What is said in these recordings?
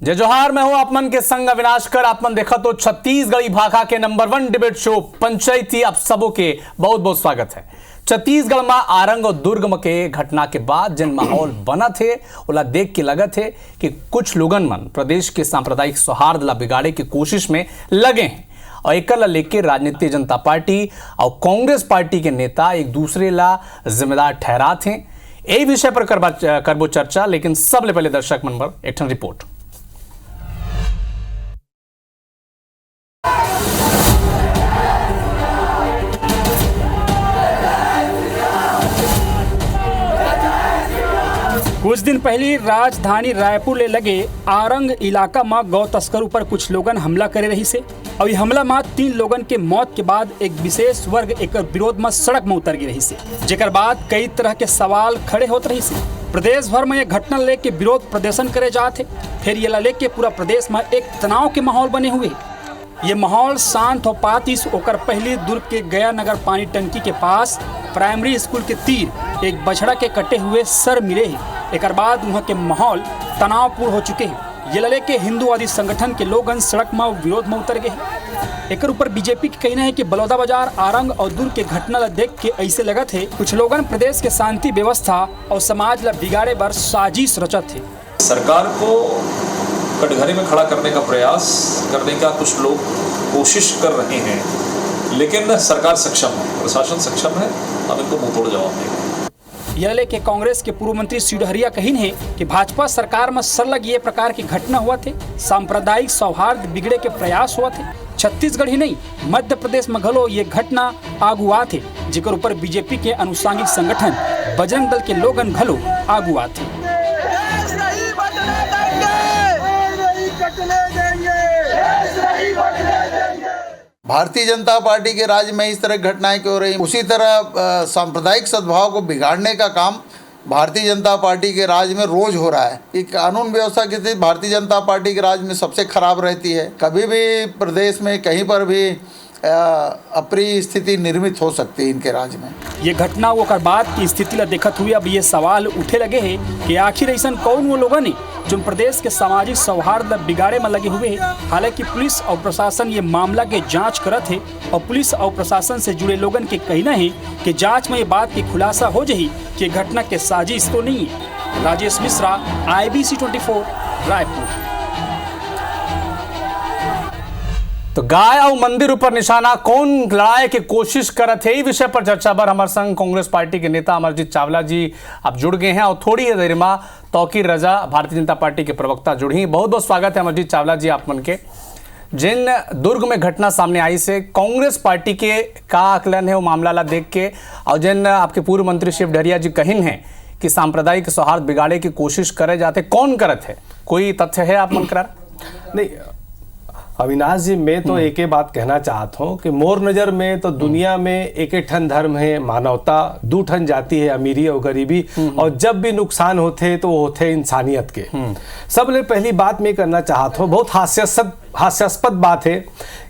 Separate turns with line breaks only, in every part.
जय जोहार। मैं हूं आपमन के संग अविनाश कर। आपमन देखा तो छत्तीसगढ़ी भाषा के नंबर 1 डिबेट शो पंचायती आप सबों के बहुत बहुत स्वागत है। छत्तीसगढ़ में आरंग और दुर्ग में के घटना के बाद जिन माहौल बना थे ओला देख के लगा थे कि कुछ लोगन मन प्रदेश के सांप्रदायिक सौहार्द ला बिगाड़े की कोशिश में लगे हैं और एक ला लेके राजनीतिक जनता पार्टी और कांग्रेस पार्टी के नेता एक दूसरे ला जिम्मेदार ठहरा थे। यही विषय पर करबो चर्चा, लेकिन सबले पहले दर्शक मन पर एक रिपोर्ट।
कुछ दिन पहले राजधानी रायपुर ले लगे आरंग इलाका में गौ तस्कर पर कुछ लोगन हमला करे रही से और ये हमला में 3 लोगन के मौत के बाद एक विशेष वर्ग एक विरोध में सड़क में उतर गई रही से, जेकर बाद कई तरह के सवाल खड़े होते रही से। प्रदेश भर में ये घटना लेके विरोध प्रदर्शन करे जाते, फिर ये लेके पूरा प्रदेश में एक तनाव के माहौल बने हुए। ये माहौल शांत हो पातीस ओकर पहली दुर्ग के गया नगर पानी टंकी के पास प्राइमरी स्कूल के तीर एक बछड़ा के कटे हुए सर मिले है। एक बाद वहाँ के माहौल तनावपूर्ण हो चुके हैं। ये लले के हिंदूवादी संगठन के लोग सड़क में विरोध में उतर गए। एक ऊपर बीजेपी के कहना है कि बलौदा बाजार आरंग और दुर्ग के घटना ला देख के ऐसे लगा थे कुछ लोगन प्रदेश के शांति व्यवस्था और समाज ला बिगाड़े बर साजिश रचत थे।
सरकार को कटघरे में खड़ा करने का प्रयास करने का कुछ लोग कोशिश कर रहे हैं, लेकिन सरकार सक्षम है, प्रशासन सक्षम है, हम इनको मुंहतोड़ जवाब देंगे।
यह लेके कांग्रेस के पूर्व मंत्री सिडहरिया कहिन है कि भाजपा सरकार में सरलग ये प्रकार की घटना हुआ थे, सांप्रदायिक सौहार्द बिगड़े के प्रयास हुआ थे। छत्तीसगढ़ ही नहीं मध्य प्रदेश में घलो ये घटना आगुआ थे, जिकर ऊपर बीजेपी के अनुसांगिक संगठन बजरंग दल के लोगन घलो आगुआ थे।
भारतीय जनता पार्टी के राज्य में इस तरह की घटनाएं क्यों रही? उसी तरह सांप्रदायिक सद्भाव को बिगाड़ने का काम भारतीय जनता पार्टी के राज्य में रोज हो रहा है। कि कानून व्यवस्था की स्थिति भारतीय जनता पार्टी के राज्य में सबसे खराब रहती है। कभी भी प्रदेश में कहीं पर भी अप्रिय स्थिति निर्मित हो सकती है इनके राज्य में।
ये घटना वो बाद की स्थिति ला देखत हुए अब ये सवाल उठे लगे हैं कि आखिर ऐसा कौन वो लोग ने जो प्रदेश के सामाजिक सौहार्द बिगाड़े में लगे हुए हैं। हालांकि पुलिस और प्रशासन ये मामला के जांच करत है और पुलिस और प्रशासन से जुड़े लोगन के कहना है कि जांच में ये बात की खुलासा हो जाही कि घटना के साजिश तो नहीं है। राजेश मिश्रा, IBC 24 रायपुर।
तो गाय और मंदिर ऊपर निशाना कौन लड़ाए की कोशिश करत है, विषय पर चर्चा पर हमारे संग कांग्रेस पार्टी के नेता अमरजीत चावला जी अब जुड़ गए हैं और थोड़ी ही देर में तौकीर रजा भारतीय जनता पार्टी के प्रवक्ता जुड़ी। बहुत बहुत स्वागत है अमरजीत चावला जी आप मन के। जिन दुर्ग में घटना सामने आई से कांग्रेस पार्टी के का आकलन है वो मामला ला देख के, और जिन आपके पूर्व मंत्री सिडहरिया जी कहिन है कि सांप्रदायिक सौहार्द बिगाड़े की कोशिश करे जाते, कौन करत है? कोई तथ्य है आप मन करा?
नहीं अविनाश जी, मैं तो एक ही बात कहना चाहता हूँ कि मोर नज़र में तो दुनिया में एक ठन धर्म है मानवता, 2 ठन जाति है अमीरी और गरीबी, और जब भी नुकसान होते तो वो होते इंसानियत के। सबले पहली बात मैं करना चाहता हूँ, बहुत हास्यास्पद बात है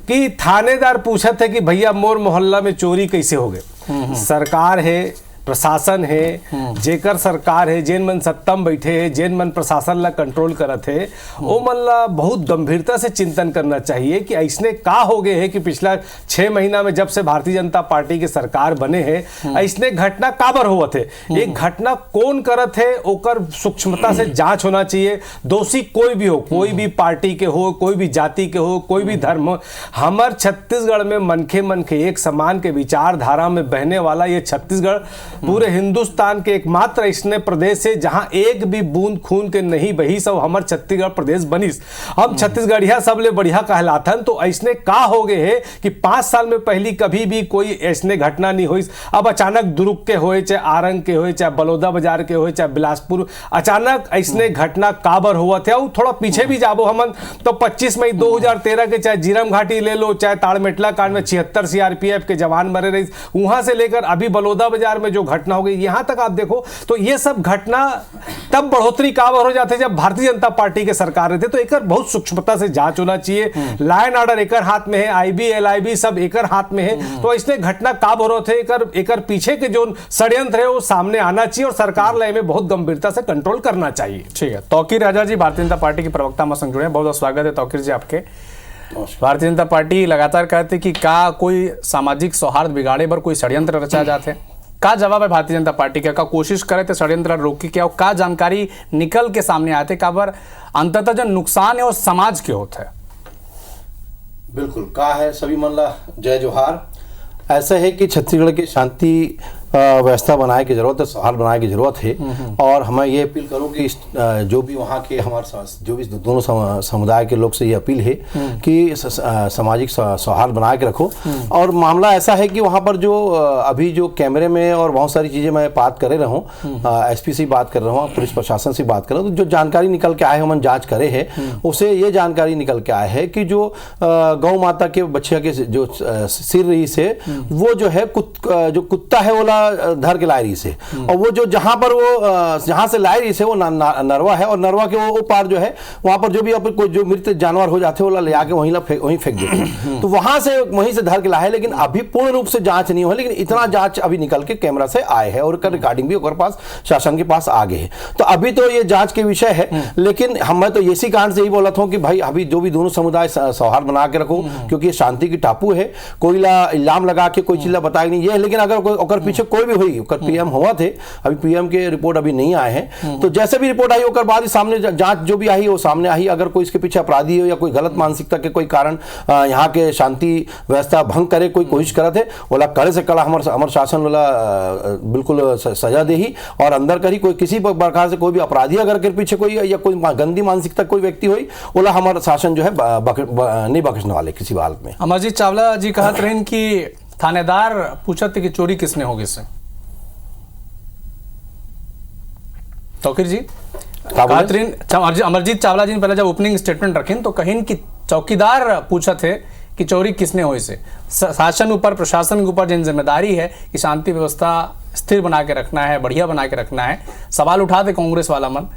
कि थानेदार पूछा थे कि भैया मोर मोहल्ला में चोरी कैसे हो गए। सरकार है, प्रशासन है, जेकर सरकार है, जेन मन सत्तम बैठे है, जेन मन प्रशासन ला कंट्रोल करत है, वो मन ला बहुत गंभीरता से चिंतन करना चाहिए कि ऐसने का हो गए है कि पिछला 6 महीना में जब से भारतीय जनता पार्टी के सरकार बने हैं ऐसने घटना काबर होवत है। एक घटना कौन करत है ओकर सूक्ष्मता से जांच होना चाहिए। दोषी कोई भी हो, कोई भी पार्टी के हो, कोई भी जाति के हो, कोई भी धर्म हो, हमार छत्तीसगढ़ में मनखे एक समान के विचारधारा में बहने वाला ये छत्तीसगढ़ पूरे हिंदुस्तान के एकमात्र ऐसने प्रदेश है जहां एक भी बूंद खून के नहीं बही, सब हमार छत्तीसगढ़ प्रदेश बनिस। हम छत्तीसगढ़िया सबले बढ़िया कहलाथन। तो ऐसने का हो गए है कि 5 साल में पहली कभी भी कोई ऐसने घटना नहीं हुई। अब अचानक दुर्ग के होए, चाहे आरंग के होए, चाहे बलौदा बाजार के होए, चाहे बिलासपुर, अचानक ऐसने घटना काबर हुआ थे। और थोड़ा पीछे भी जाबो हमन तो 25 मई 2013 के चाहे जीरम घाटी ले लो, चाहे ताड़मेटला कांड में 76 CRPF के जवान मरे रही, वहां से लेकर अभी बलौदा बाजार में जो घटना हो गई, यहाँ तक आप देखो तो ये सब घटना तब बढ़ोतरी काबर हो जाते जब भारतीय जनता पार्टी के सरकार रहते। तो एक बहुत सूक्ष्मता से जांच होना चाहिए। लॉ एंड ऑर्डर एकर हाथ में है, आईबी एलआईबी सब एकर हाथ में है। तो इसने घटना काब हो रहे थे, एकर पीछे के जो षड्यंत्र है वो सामने आना चाहिए और सरकार लय में बहुत गंभीरता से कंट्रोल करना चाहिए।
ठीक है, तौकीर राजा जी भारतीय जनता पार्टी की प्रवक्ता में संग जुड़े हैं, बहुत बहुत स्वागत है तौकीर जी आपके। भारतीय जनता पार्टी लगातार कहते कि का कोई सामाजिक सौहार्द बिगाड़े पर कोई षड्यंत्र रचा जाते, का जवाब है भारतीय जनता पार्टी का कोशिश करे थे षड्यंत्र रोके के, और का जानकारी निकल के सामने आते का पर अंततः जो नुकसान है वो समाज के होते है।
बिल्कुल का है सभी मनला जय जोहार। ऐसा है कि छत्तीसगढ़ की शांति व्यवस्था बनाए की जरूरत है, सौहार्द बनाए की जरूरत है। और मैं ये अपील करूं कि जो भी वहाँ के हमारे जो भी दोनों समुदाय के लोग से ये अपील है कि सामाजिक सौहार्द बना के रखो। और मामला ऐसा है कि वहाँ पर जो अभी जो कैमरे में और बहुत सारी चीज़ें मैं बात कर रहा हूँ, एसपी से बात कर रहा हूँ, पुलिस प्रशासन से बात कर रहा हूँ, तो जो जानकारी निकल के आए हम जाँच करे हैं उसे ये जानकारी निकल के आए है कि जो गौ माता के बच्चे के जो सिर रही से वो जो है जो कुत्ता है वो धर के लाई रही से, और वो जो जहां पर वो जहां से लाई रही से वो नरवा है, और नरवा के वो पार जो है वहां पर जो भी कोई जो मृत जानवर हो जाते हैं वो ले आके वहीं फेंक देते हैं। तो वहां से धर के लाए, लेकिन अभी पूर्ण रूप से जांच नहीं हुआ, लेकिन इतना जांच अभी निकल के कैमरा से आए हैं और रिकॉर्डिंग भी उनके पास शासन के पास आ गए है। तो अभी तो ये जांच के विषय है, लेकिन मैं तो इसी कारण से यही बोला था कि भाई अभी जो भी दोनों समुदाय सौहार्द बना के रखो, क्योंकि ये शांति की टापू है, कोई इल्जाम लगा के कोई चीज बताई नहीं है। लेकिन अगर पीछे कोई भी हुई, पीएम हुआ थे, अभी पीएम के रिपोर्ट अभी नहीं आए हैं, तो जैसे भी रिपोर्ट आई ओकर बाद ही सामने जांच जो भी आई वो सामने आई। अगर कोई इसके पीछे अपराधी हो या कोई गलत मानसिकता के कोई कारण यहाँ के शांति व्यवस्था भंग करे कोई कोशिश करे थे, बोला कड़े से कड़ा हमारे शासन वाला बिल्कुल सजा दे ही, और अंदर करी कोई किसी प्रकार से कोई भी अपराधी अगर के पीछे कोई या कोई गंदी मानसिकता कोई व्यक्ति हुई, बोला हमारा शासन जो है नहीं बख्शने वाले किसी हालत में।
अमरजीत चावला जी कहत रहे कि थानेदार पूछते कि चोरी किसने होगी से, तौकीर जी अमरजीत चावला जी ने पहले जब ओपनिंग स्टेटमेंट रखें तो कहीं कि चौकीदार पूछा थे कि चोरी किसने हुई से। शासन ऊपर प्रशासन के ऊपर जिन जिम्मेदारी है कि शांति व्यवस्था स्थिर बना के रखना है, बढ़िया बना के रखना है, सवाल उठाते कांग्रेस वाला मन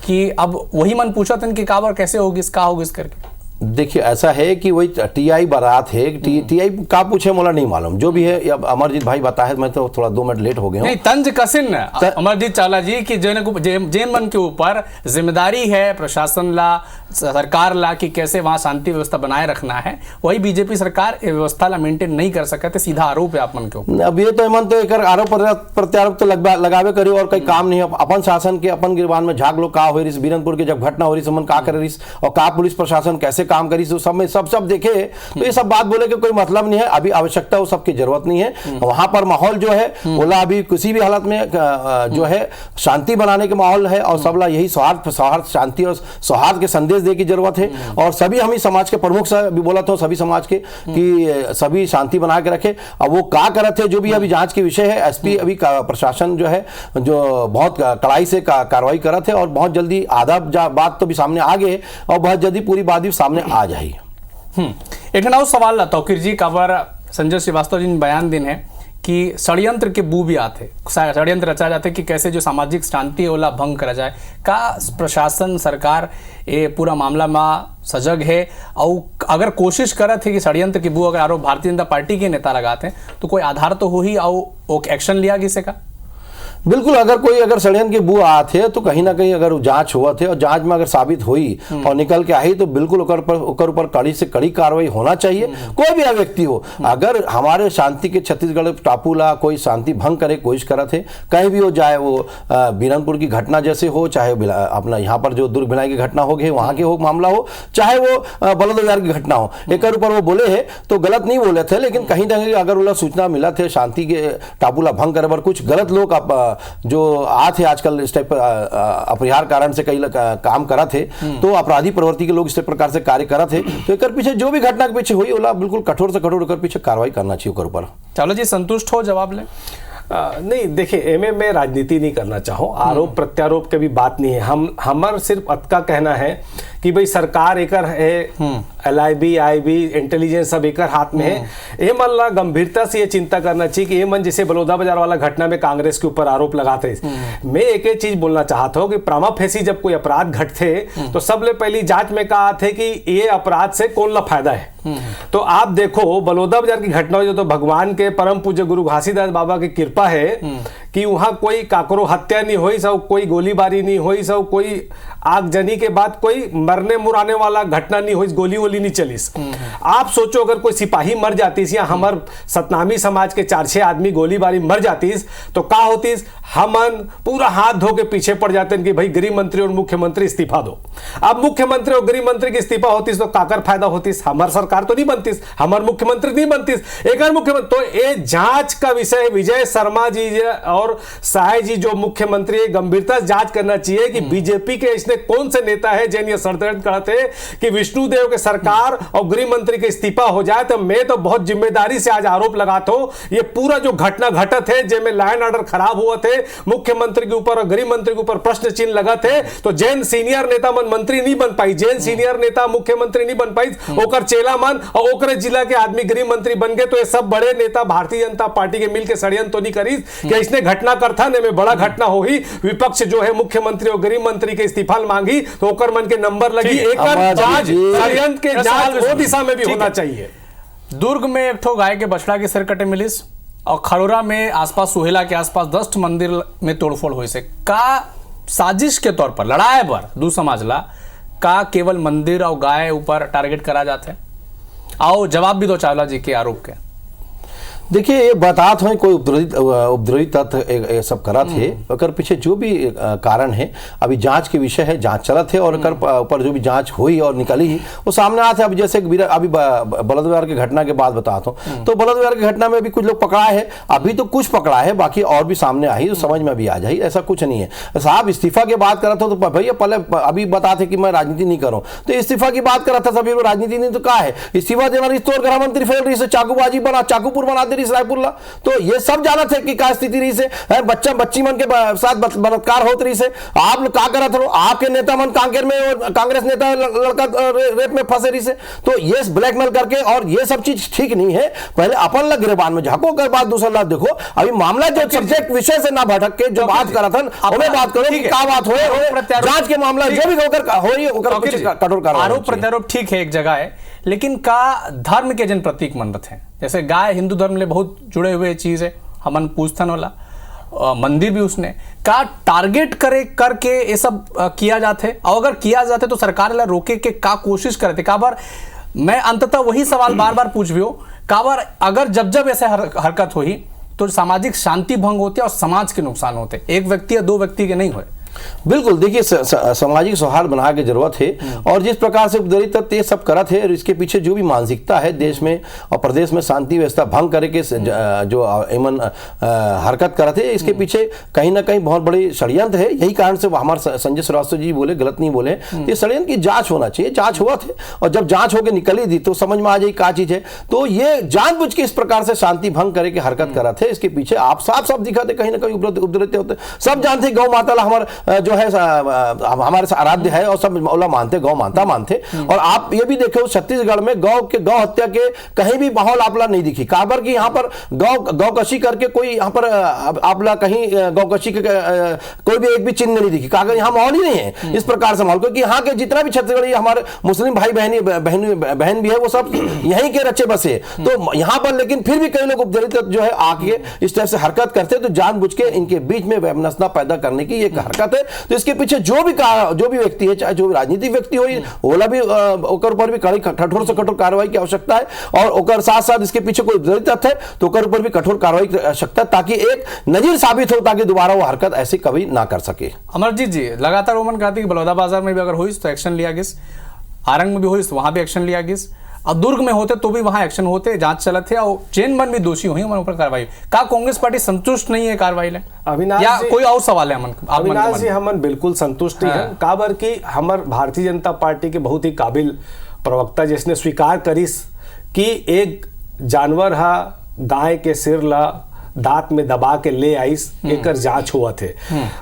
कि अब वही मन पूछा था कि काबर कैसे होगी इसका होगी इस करके।
देखिए ऐसा है कि वही टीआई बारात है, टीआई का पूछे मोला नहीं मालूम, जो भी है अब अमरजीत भाई बताए, मैं तो थोड़ा 2 मिनट लेट हो गया हूं।
नहीं तंज कसिन अमरजीत चावला जी की जेन मन के ऊपर जिम्मेदारी है प्रशासन ला सरकार ला कि कैसे वहां शांति व्यवस्था बनाए रखना है, वही बीजेपी सरकार व्यवस्था ला मेंटेन नहीं कर सकते, सीधा आरोप है आप मन के ऊपर।
अब ये तो मन तो एक आरोप प्रत्यारोप तो लगावे करियो और कोई काम नहीं है। अपन शासन के अपन गिरबान में झाग लो का हो रही बीरनपुर की जब घटना हो रही समन का कर रही और का पुलिस प्रशासन कैसे काम करी, तो सब में सब देखे तो ये सब बात बोले कि कोई मतलब नहीं है। अभी आवश्यकता वो सबकी जरूरत नहीं है। वहां पर माहौल जो है बोला अभी किसी भी हालत में जो है शांति बनाने के माहौल है, और सबला यही सौहार्द शांति और सौहार्द के संदेश दे की जरूरत है। और सभी हम ही समाज के प्रमुख से भी बोला था, सभी समाज के कि सभी शांति बना के रखे। अब वो क्या करते जो भी अभी जांच के विषय है, एसपी अभी प्रशासन जो है जो बहुत कड़ाई से कार्रवाई करत है, और बहुत जल्दी आधा बात तो भी सामने आ गए और बहुत जल्दी पूरी बात भी सामने आ जाएगी।
एक नया सवाल ला तौकीर जी काबर संजय श्रीवास्तव जी ने बयान दिन है कि षड्यंत्र के बू भी आते, षड्यंत्र रचा जाते कि कैसे जो सामाजिक शांति ओला भंग करा जाए। का प्रशासन सरकार ये पूरा मामला में सजग है, और अगर कोशिश करत है कि षड्यंत्र की बू अगर आरोप भारतीय जनता पार्टी के नेता लगाते हैं तो कोई आधार तो हो ही और एक्शन लिया किसे का?
बिल्कुल, अगर षड्यंत्र की बू आते तो कहीं ना कहीं अगर जांच हुआ थे और जांच में अगर साबित हुई और निकल के आई तो बिल्कुल ओकर ऊपर कड़ी से कड़ी कार्रवाई होना चाहिए। कोई भी व्यक्ति हो, अगर हमारे शांति के छत्तीसगढ़ टापू ला कोई शांति भंग करे कोशिश करा थे कहीं भी हो, चाहे वो बीरनपुर की घटना जैसे हो, चाहे अपना यहाँ पर जो दुर्ग भिलाई की घटना हो गई वहां के हो मामला हो, चाहे वो बलौदाबाजार की घटना हो, एक ऊपर वो बोले है तो गलत नहीं बोले थे, लेकिन कहीं ना कहीं अगर वो सूचना मिला थे शांति के टापू ला भंग करे पर कुछ गलत लोग जो आते आजकल इस टाइप अपरिहार कारण से कई काम करा थे, तो अपराधी प्रवृत्ति के लोग इस प्रकार से कार्य करा थे, तो एक पीछे जो भी घटना के पीछे हुई ओला बिल्कुल कठोर से कठोर पीछे कार्रवाई करना चाहिए ओकर ऊपर।
चावला जी संतुष्ट हो जवाब ले?
नहीं, देखिए एमए में राजनीति नहीं करना चाहो, आरोप प्रत्यारोप के भी बात नहीं है। हमारा सिर्फ अतका कहना है कि भाई सरकार एकर है, LIB IB इंटेलिजेंस सब एकर हाथ में है। ये मन ला गंभीरता से ये चिंता करना चाहिए कि ये मन जैसे बलौदा बाजार वाला घटना में कांग्रेस के ऊपर आरोप लगाते। मैं एक ही चीज बोलना चाहता हूँ कि प्रामा फेसी जब कोई अपराध घटते तो सबले पहली जांच में कहा थे कि ये अपराध से कौन ला फायदा है। तो आप देखो बलौदा बाजार की घटना हो तो भगवान के परम पूज्य गुरु घासीदास बाबा की कृपा है कि वहां कोई काकरो हत्या नहीं हुई, सब कोई गोलीबारी नहीं हुई, सब कोई आगजनी के बाद कोई मरने मुराने वाला घटना नहीं हुई, गोली वोली नहीं चलीस। आप सोचो अगर कोई सिपाही मर जातीस या हमार सतनामी समाज के 4-6 आदमी गोलीबारी मर जातीस तो का होतीस, हमन पूरा हाथ धो के पीछे पड़ जाते हैं कि भाई गृह मंत्री और मुख्यमंत्री इस्तीफा दो। अब मुख्यमंत्री और गृह मंत्री की इस्तीफा होतीस तो काकर फायदा होतीस, हमार सरकार तो नहीं बनतीस, हमार मुख्यमंत्री नहीं बनतीस, एक मुख्यमंत्री। तो ये जांच का विषय विजय शर्मा जी और साय जी जो मुख्यमंत्री गंभीरता से जांच करना चाहिए कि बीजेपी के इसने कौन से नेता है जिन ये षड्यंत्र करते कि विष्णुदेव के सरकार और गृह मंत्री के इस्तीफा हो जाए। तो मैं तो बहुत जिम्मेदारी से आज आरोप लगाता हूं ये पूरा जो घटना घटत है जिसमें लाइन ऑर्डर खराब हुआ थे, मुख्यमंत्री के ऊपर और गृह मंत्री के ऊपर प्रश्न चिन्ह लगा थे, तो जैन सीनियर नेता मन मंत्री नहीं बन पाई, जैन सीनियर नेता मुख्यमंत्री नहीं बन पाई, ओकर चेला मन और ओकरे जिला के आदमी गृह मंत्री बन गए। तो ये सब बड़े नेता भारतीय जनता पार्टी के मिलकर षड्यंत्र तो नहीं करी कि इसने घटना करता ने में बड़ा घटना हो ही विपक्ष जो है मुख्यमंत्री और गृह मंत्री के इस्तीफा मांगी तो ओकर मन के नंबर लगी। एक जांच षड्यंत्र के जांच वो दिशा में भी होना चाहिए।
दुर्ग में एक ठो गाय के बछड़ा के सिर कटे मिलिस और खड़ोरा में आसपास सुहेला के आसपास 10 मंदिर में तोड़फोड़ हुई से का साजिश के तौर पर लड़ाई पर दू समाजला का केवल मंदिर और गाय ऊपर टारगेट करा जाते हैं। आओ जवाब भी दो चावला जी के आरोप के।
देखिए ये बात हो कोई उपद्रवी तत्व ये सब करा थे, अगर पीछे जो भी कारण है अभी जांच के विषय है, जांच चलत है और ऊपर जो भी जांच हुई और निकली वो सामने आते। अब जैसे अभी बलौदा बाजार की घटना के बाद बताता हूँ तो बलौदा बाजार की घटना में अभी कुछ लोग पकड़ा है, अभी तो कुछ पकड़ा है, बाकी और भी सामने आई तो समझ में भी आ जाए, ऐसा कुछ नहीं है। साहब इस्तीफा की बात करा था तो भैया पहले अभी बताते कि मैं राजनीति नहीं करूँ, तो इस्तीफा की बात करा था सभी राजनीति नहीं तो क्या है, इस्तीफा देना रही तो गृह मंत्री फेल रही से चाकूबाजी बना चाकूपुर बना दे रायपुर ला, तो ये सब जाना थे कि क्या स्थिति रही से बच्चा बच्ची मन के साथ बलात्कार होत रही से। आप लोग क्या करा था, आपके नेता मन कांकेर में कांग्रेस नेता लड़का रेप में फंसे रही से, तो ये ब्लैकमेल करके और ये सब चीज ठीक नहीं है। पहले अपन लग गिरबान में झाको कर बात दूसरा लाभ देखो, अभी मामला जो सब्जेक्ट विषय से ना भटक के जो बात करा था उन्हें बात करो कि क्या बात हो, जांच के मामला जो भी होकर हो रही है कठोर कार्रवाई।
आरोप प्रत्यारोप ठीक है एक जगह है, लेकिन का धर्म के जन प्रतीक मनत है, जैसे गाय हिंदू धर्म में बहुत जुड़े हुए चीज है, हमन पूछतन वाला मंदिर भी उसने का टारगेट करे करके ये सब किया जाते। और अगर किया जाते तो सरकार ला रोके के का कोशिश करते का बार। मैं अंततः वही सवाल बार बार पूछ भी हो का बार, अगर जब ऐसे हरकत हुई तो सामाजिक शांति भंग होती है और समाज के नुकसान होते, एक व्यक्ति या 2 व्यक्ति के नहीं हुए।
बिल्कुल देखिए सामाजिक सौहार्द बनाने की जरूरत है और जिस प्रकार से उपद्रवी तत्व ये सब करा थे और इसके पीछे जो भी मानसिकता है देश में और प्रदेश में शांति व्यवस्था भंग करके जो एमन हरकत करा थे, इसके पीछे कहीं ना कहीं बहुत बड़ी षड्यंत्र है। यही कारण से हमारे संजय श्रीवास्तव जी बोले, गलत नहीं बोले, ये षड्यंत्र की जांच होना चाहिए। जांच हुआ थे और जब जांच होकर निकली थी तो समझ में आ जाए क्या चीज है। तो ये जानबूझ के इस प्रकार से शांति भंग करे के हरकत करा थे, इसके पीछे आप साफ दिखाते कहीं ना कहीं उपद्रवित होते। सब जानते गौ माता हमारे जो है हमारे आराध्य है और सब मौला मानते, गौ मानता मानते। और आप ये भी देखो छत्तीसगढ़ में गौ हत्या के कहीं भी माहौल आपला नहीं दिखी, काबर की यहाँ पर गौकशी करके कोई यहाँ पर आपला कहीं गौकशी के कोई भी एक भी चिन्ह नहीं दिखी, कागर यहाँ माहौल ही नहीं है इस प्रकार से माहौल, क्योंकि यहाँ के जितना भी छत्तीसगढ़ी हमारे मुस्लिम भाई बहन भी है वो सब यहीं के रचे बसे। तो यहाँ पर लेकिन फिर भी कई लोग उपद्रवित जो है आके इस तरह से हरकत करते, तो जानबूझ के इनके बीच में वैमनस्यता पैदा करने की एक हरकत है। तो इसके पीछे जो भी व्यक्ति है, चाहे जो भी राजनीतिक व्यक्ति हो, ओला भी ओकर ऊपर भी कठोर से कठोर कार्रवाई की आवश्यकता है और ओकर साथ साथ इसके पीछे कोई जरूरत है तो ओकर ऊपर भी कठोर कार्रवाई की आवश्यकता है, ताकि एक नजीर साबित हो, ताकि दोबारा वो हरकत ऐसी कभी ना कर सके।
अमरजीत जी लगातार वो मन कहते कि बलौदा बाजार में भी अगर हुई तो एक्शन लिया गिस, आरंग में भी हुई तो वहां भी एक्शन लिया गिस, और दुर्ग में होते तो भी वहां एक्शन होते, जांच चलत है और चेन मन भी दोषी हुई उन पर कार्रवाई। का कांग्रेस पार्टी संतुष्ट नहीं है कार्रवाई ले या कोई और सवाल है?
अविनाश जी हमन बिल्कुल संतुष्ट ही हैं, काबर की हमार भारतीय जनता पार्टी के बहुत ही काबिल प्रवक्ता जिसने स्वीकार करिस कि एक जानवर हा गाय के सिर ला दांत में दबा के ले आइस एकर जांच हुआ थे।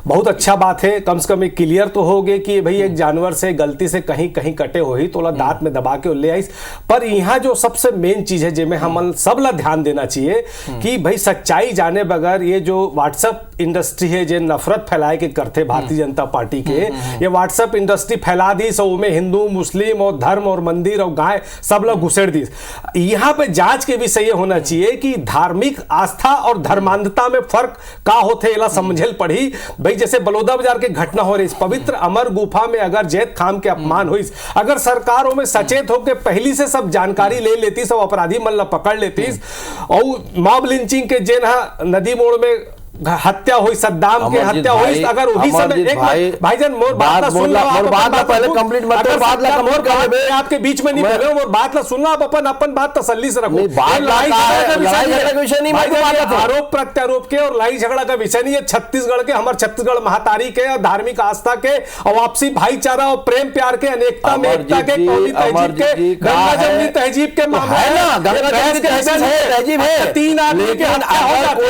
बहुत अच्छा बात है, कम से कम एक क्लियर तो हो गए कि भाई एक जानवर से गलती से कहीं कहीं कटे हो ही तो ला दांत में दबा के ले आइस। पर यहाँ जो सबसे मेन चीज है जिसमें हम सब ला ध्यान देना चाहिए कि भाई सच्चाई जाने बगैर ये जो व्हाट्सएप इंडस्ट्री है जो नफरत फैलाए के करते भारतीय जनता पार्टी के, ये व्हाट्सएप इंडस्ट्री फैला दी सो में हिंदू मुस्लिम और धर्म और मंदिर और गाय सब लोग घुसेड़ दी। यहाँ पे जांच के विषय ये होना चाहिए कि धार्मिक आस्था और धर्मांधता में फर्क का होते एला समझल पड़ी। भाई जैसे बलौदा बाजार के घटना हो रही, पवित्र अमर गुफा में अगर जैत खाम के अपमान हुई, अगर सरकारों में सचेत होकर पहली से सब जानकारी ले लेती, सब अपराधी मन ला पकड़ लेती और मॉब लिंचिंग के जेन नदी मोड़ में हत्या हुई, सद्दाम के हत्या हुई, अगर वही समय एक भाईजान मोर बात ला सुन लो, बात ला पहले कंप्लीट मत करो, बात ला मोर कर आपके बीच में नहीं बोल रहे हो, मोर बात ला सुनना, आप अपन बात तसल्ली से रखो। लड़ाई झगड़ा का विषय नहीं, आरोप प्रत्यारोप के और लड़ाई झगड़ा का विषय नहीं है। छत्तीसगढ़ के, हमारे छत्तीसगढ़ महातारी के और धार्मिक आस्था के और आपसी भाईचारा और प्रेम प्यार के, अनेकता में एकता के, कौमी तहजीब के, गंगा जमनी तहजीब के मामला है ना, गंगा जमनी तहजीब है, 3 आदमी के हत्या हो जाते,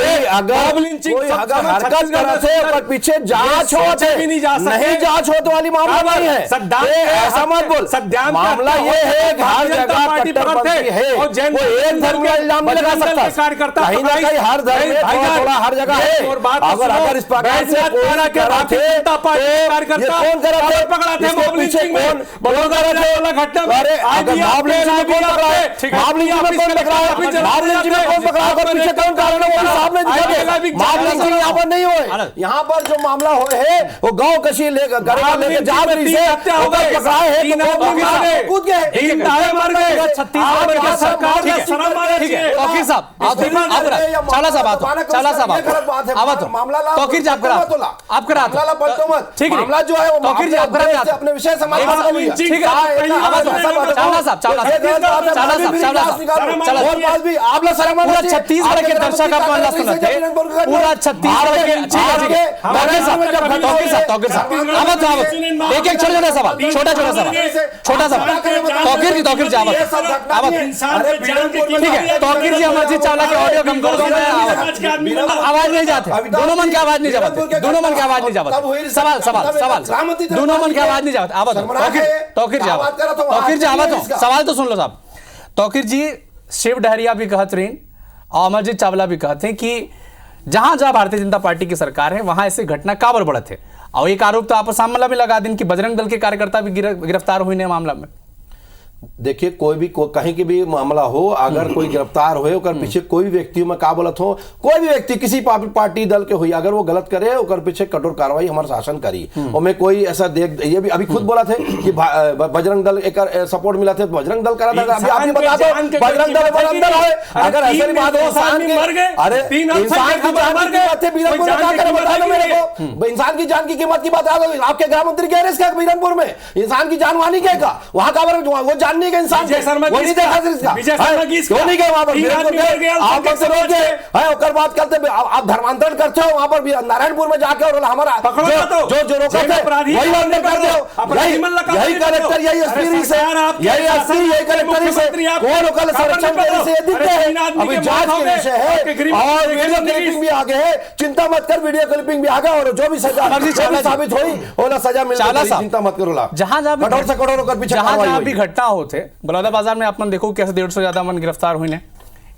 अगर हरकत करते और पीछे जांच होते नहीं जांच होते वाली मामला नहीं है। सद्दाम ऐसा मत बोल, सद्दाम मामला ये है कि हर जगह कट्टरपंथी है, वो एक धर्म का इल्जाम नहीं लगा सकता, कहीं ना कहीं हर धर्म में थोड़ा हर जगह है। अगर इस प्रकार से कोई करते ये कौन करते पकड़ाते पीछे कौन बड़ौदा वाला घटना, अरे अगर मॉब लिंचिंग में कौन पकड़ा है, मॉब लिंचिंग में कौन पकड़ा है, मॉब लिंचिंग में कौन पकड़ा है, पीछे कौन कारण है वो सामने दिखा। मॉब लिंचिंग यहाँ पर नहीं हुए, यहाँ पर जो मामला हुए है वो गांव कशी लेकर लेकर जा रही से पकड़ा है, कूद गए, मर गए। छत्तीसगढ़ की सरकार ने शर्म मारे। ठीक है तौकीर साहब, चाला साहब मामला तौकीर जी आप करा ठीक है, मामला जो है वो तौकीर जी आप करा अपने विषय समाज ठीक है, चाला साहब भी आप लोग शर्म पूरा छत्तीसगढ़ के दर्शक आप मान सुना थे, पूरा छत्तीसगढ़ के एक छोटा सवाल, छोटा सवाल तौकीर जी ठीक है, तौकीर जी अमर जी चावला के ऑडियो कम कर दो, आवाज नहीं जाते, दोनों मन की आवाज नहीं जाते, दोनों मन की आवाज नहीं जाते, सवाल दोनों मन की आवाज नहीं जाते। आवाज तौकीर जी आवाज हो, सवाल तो सुन लो साहब। तौकीर जी शिव डहरिया भी कहत रही और अमरजीत चावला भी कहते हैं कि जहां जहां भारतीय जनता पार्टी की सरकार है वहां ऐसे घटना काबर बढ़त है, और एक आरोप तो आप सामने में लगा दिन कि बजरंग दल के कार्यकर्ता भी गिरफ्तार हुए ने मामला में।
देखिए कोई भी कहीं के भी मामला हो, अगर कोई गिरफ्तार हुए और पीछे कोई भी व्यक्ति में का बोलत हो, कोई भी व्यक्ति किसी पार्टी दल के हुई अगर वो गलत करे और पीछे कठोर कार्रवाई हमारा शासन करी। और मैं कोई ऐसा देख, ये भी अभी खुद बोला थे कि बजरंग दल एक सपोर्ट मिला थे, बजरंग दल करा था, अभी आप बता दो बजरंग दल अंदर है, अगर ऐसे बात हो इंसान की इंसान की जान की बात है, बीरनपुर में क्या करे बता दो मेरे को, इंसान की जान की कीमत की बात है, आपके गृह मंत्री कह रहे इसका बीरनपुर में इंसान की जान वानी क्या वहां का वो जानने के इंसान वो नहीं देखा क्यों नहीं गए वहां पर, आप से रोक गए और बात करते आप धर्मांतरण करते हो वहां पर नारायणपुर में जाके और हमारा जो रोका थे वही अंदर कर दो, यही कलेक्टर यही एसपी से यही कलेक्टर से कौन लोकल संरक्षण के से दिखते हैं। अभी जांच के विषय है और वीडियो क्लिपिंग भी आ गए है, चिंता मत कर, वीडियो क्लिपिंग भी आ गया और जो भी सजा साबित हुई वो सजा मिल जाएगी, चिंता मत करो। जहां जहां कठोर से कठोर होकर पीछे जहां भी घटना होते बलौदा बाजार में अपन देखो कैसे 150 से ज्यादा मन गिरफ्तार हुए ने,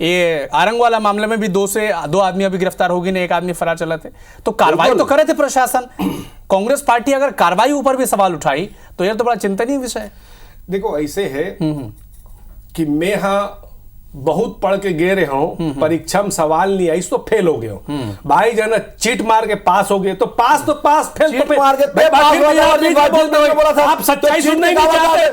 ये आरंग वाला मामले में भी 2 आदमी अभी गिरफ्तार हो गए ने, 1 आदमी फरार चला थे, तो कार्रवाई तो करे थे प्रशासन। कांग्रेस पार्टी अगर कार्रवाई ऊपर भी सवाल उठाई तो यह तो बड़ा चिंतनीय विषय है।
देखो ऐसे है कि मैं बहुत पढ़ के गे रहे हो, परीक्षा में सवाल नहीं आई तो फेल हो गए हो भाई जाना, चीट मार के पास हो गए तो पास फेल तो मार के आप सच्चाई सुनने नहीं चाहते,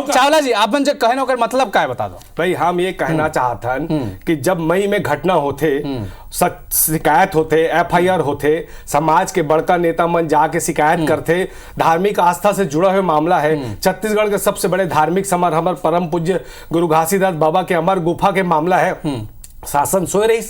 चावला जी आप जो कहने का मतलब क्या है बता दो
भाई। हम ये कहना चाहतन कि जब मई में घटना होते, शिकायत होते, FIR होते, समाज के बड़का नेता मन जाके शिकायत करते, धार्मिक आस्था से जुड़ा हुआ मामला है। छत्तीसगढ़ के सबसे बड़े धार्मिक समर हमार परम पूज्य गुरु घासीदास बाबा के अमर गुफा के मामला है। शासन सोए रही,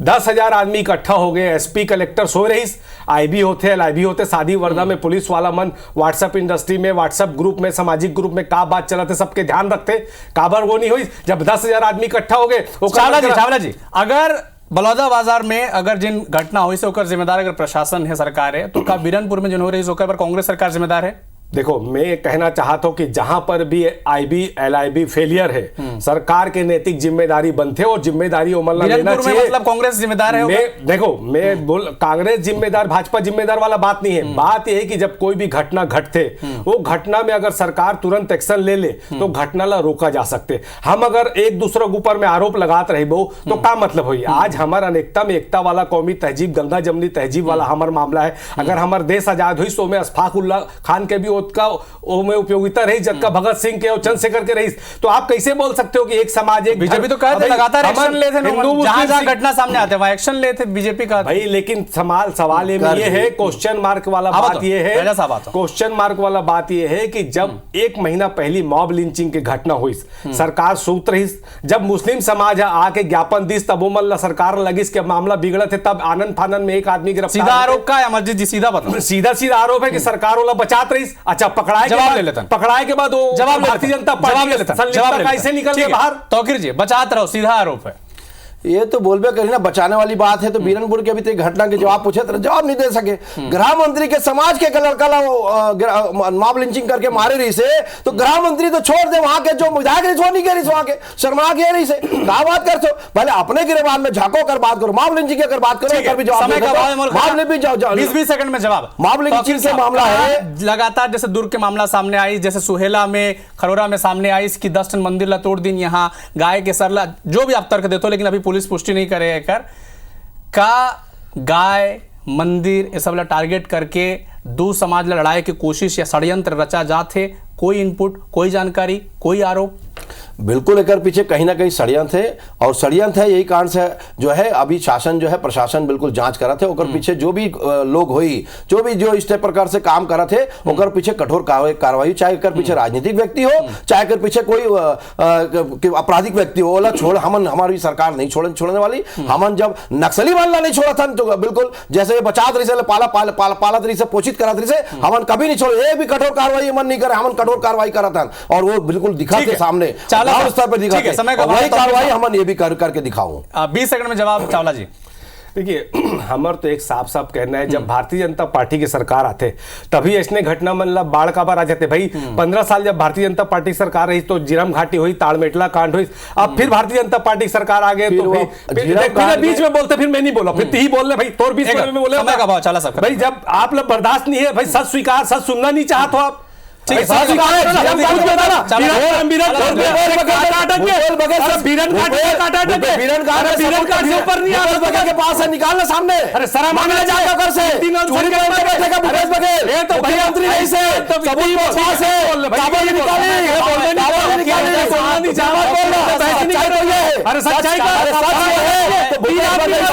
10,000 आदमी इकट्ठा हो गए, SP कलेक्टर सोए रही, IB होते, LIB होते, शादी वर्दा में पुलिस वाला मन व्हाट्सएप इंडस्ट्री में, व्हाट्सएप ग्रुप में, सामाजिक ग्रुप में का बात चलाते, सबके ध्यान रखते, काबर वो नहीं हुई जब 10,000 आदमी इकट्ठा हो गए।
चावला जी अगर बलौदा बाजार में अगर जिन घटना हुई से ओकर जिम्मेदार अगर प्रशासन है, सरकार है, तो का बीरनपुर में जिन हो रही है पर कांग्रेस सरकार जिम्मेदार है?
देखो मैं कहना चाहता हूं कि जहां पर भी IB LIB फेलियर है, सरकार के नैतिक जिम्मेदारी बनते और जिम्मेदारी उमलना लेना चाहिए।
मतलब कांग्रेस जिम्मेदार है?
मैं बोल कांग्रेस जिम्मेदार भाजपा जिम्मेदार वाला बात नहीं है। बात यह है कि जब कोई भी घटना घटते, वो घटना में अगर सरकार तुरंत एक्शन ले ले तो घटना ला रोका जा सकते। हम अगर एक दूसरे के ऊपर में आरोप लगाते रहे तो क्या मतलब हुई? आज हमारा अनेकता में एकता वाला कौमी तहजीब, गंगा जमनी तहजीब वाला हमारा मामला है। अगर हमारे देश आजाद हुई तो में अशफाक उल्लाह खान के भी का में उपयोगिता रही, जबकि भगत सिंह के और चंद्रशेखर के रही, तो आप कैसे बोल सकते हो कि एक समाज एक
बीजेपी तो कहते लगातार एक्शन लेते, जहां घटना सामने आते वहां एक्शन लेते बीजेपी का
भाई। लेकिन सवाल ये है, क्वेश्चन मार्क वाला बात ये है, क्वेश्चन मार्क वाला बात ये है कि जब 1 महीना पहली मॉब लिंचिंग की घटना हुई, सरकार सूत रही, जब मुस्लिम समाज आके ज्ञापन दी तब वो सरकार लगी इसके मामला बिगड़ा थे, तब आनंद फानंद में एक आदमी गिरफ्तार।
सीधा आरोप का है अमरजीत जी? सीधा बता,
सीधा आरोप है कि सरकार वाला बचात रही। अच्छा पकड़ाए के बाद वो
जवाब
भारतीय जनता पार्टी कैसे निकल गए बाहर?
तौकीर जी बचाते रहो, सीधा आरोप है।
ये तो बोलबे करी ना, बचाने वाली बात है। तो बीरनपुर के अभी तक घटना के जवाब पूछे तो जवाब नहीं दे सके। गृह मंत्री के समाज के लड़का मॉब लिंचिंग करके मारे रही से, तो गृह मंत्री तो छोड़ दे, वहां के जो विधायक रही नहीं कह रही, वहां के शर्मा के रही से कहा बात कर सो। पहले अपने गिरबान में झांको कर बात करो, मॉब लिंचिंग कर बात करो, भी जवाब
20 सेकंड में जवाब।
मॉब लिंचिंग के मामला है
लगातार, जैसे दुर्ग के मामला सामने आई, जैसे सुहेला में, खरोरा में सामने आई कि 10 टन मंदिर ला तोड़ दिन, यहाँ गाय के सरला, जो भी आप तर्क देते हो, लेकिन अभी पुलिस पुष्टि नहीं करे का गाय मंदिर ये सब ला टारगेट करके दो समाज ला लड़ाई की कोशिश या षड्यंत्र रचा जाते, कोई इनपुट, कोई जानकारी, कोई आरोप?
बिल्कुल एक पीछे कहीं ना कहीं षड्यंत्र है, और षड्यंत्र है यही कारण से जो है अभी शासन जो है प्रशासन बिल्कुल जांच करा थे। ओकर पीछे जो भी लोग हुई, जो इस प्रकार से काम करा थे, ओकर पीछे कठोर कार्रवाई, चाहे एकर पीछे राजनीतिक व्यक्ति हो, चाहे एकर पीछे कोई आपराधिक व्यक्ति हो, ओला छोड़ हमन हमारी सरकार नहीं छोड़ने वाली। हमन जब नक्सली मामला नहीं छोड़ा था तो बिल्कुल जैसे बचात रही से, पाला तरी से, पोषित करा तरी से, हमन कभी नहीं छोड़े। एक भी कठोर कार्रवाई मन नहीं करे, हमन कठोर कार्रवाई करा था और वो बिल्कुल दिखा थे सामने, स्तर पर दिखा थे। वही कार्रवाई हमन ये भी करके दिखाऊं।
20 सेकंड में जवाब चावला जी।
देखिए हमार तो एक साफ साफ कहना है, जब भारतीय जनता पार्टी की सरकार आते तभी ऐसने घटना मतलब बाढ़ का बार आ जाते। भाई 15 साल जब भारतीय जनता पार्टी सरकार रही तो जिरम घाटी हुई, ताड़मेटला कांड हुई, अब फिर भारतीय जनता पार्टी की सरकार आ गए तो फिर बीच में बोलते, फिर मैं नहीं बोला, फिर ही बोल रहे भाई, तोर बीच में बोले भाई, जब आप लोग बर्दाश्त नहीं है भाई, सच स्वीकार, सच सुनना नहीं चाहते हो आप, ठीक है?
निकालना सामने, अरे सरा मामला जाएगा घर से, बैठेगा भूपेश बघेल, ये तो मुख्यमंत्री नहीं से, सबूत पास है, काबल निकाली, अरे सच्चाई का, अरे सच है, तो भूपेश बघेल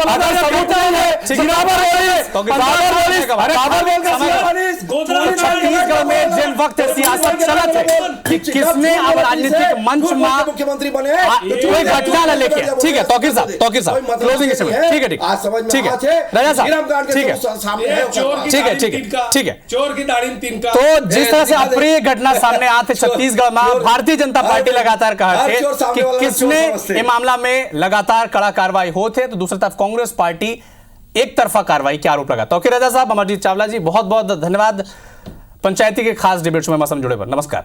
अगर सबूत नहीं है, गिरावर
छत्तीसगढ़ में जिन वक्त सियासत चलत है कि किसने अब राजनीतिक मंच में
मुख्यमंत्री बने
कोई घटना न लेके, ठीक है तौकीर साहब क्लोजिंग इसमें, ठीक है राजा साहब, ठीक है
चोर की दाढ़ी में तीन का।
तो जिस तरह से अप्रिय घटना सामने आते छत्तीसगढ़ में, भारतीय जनता पार्टी लगातार कहते कि किसने ये मामला में लगातार कड़ा कार्रवाई होते, तो दूसरी तरफ कांग्रेस पार्टी एक तरफा कार्रवाई के आरोप लगा। तौकीर राजा साहब, अमरजीत चावला जी, बहुत बहुत धन्यवाद पंचायती के खास डिबेट शो में जुड़े पर। नमस्कार।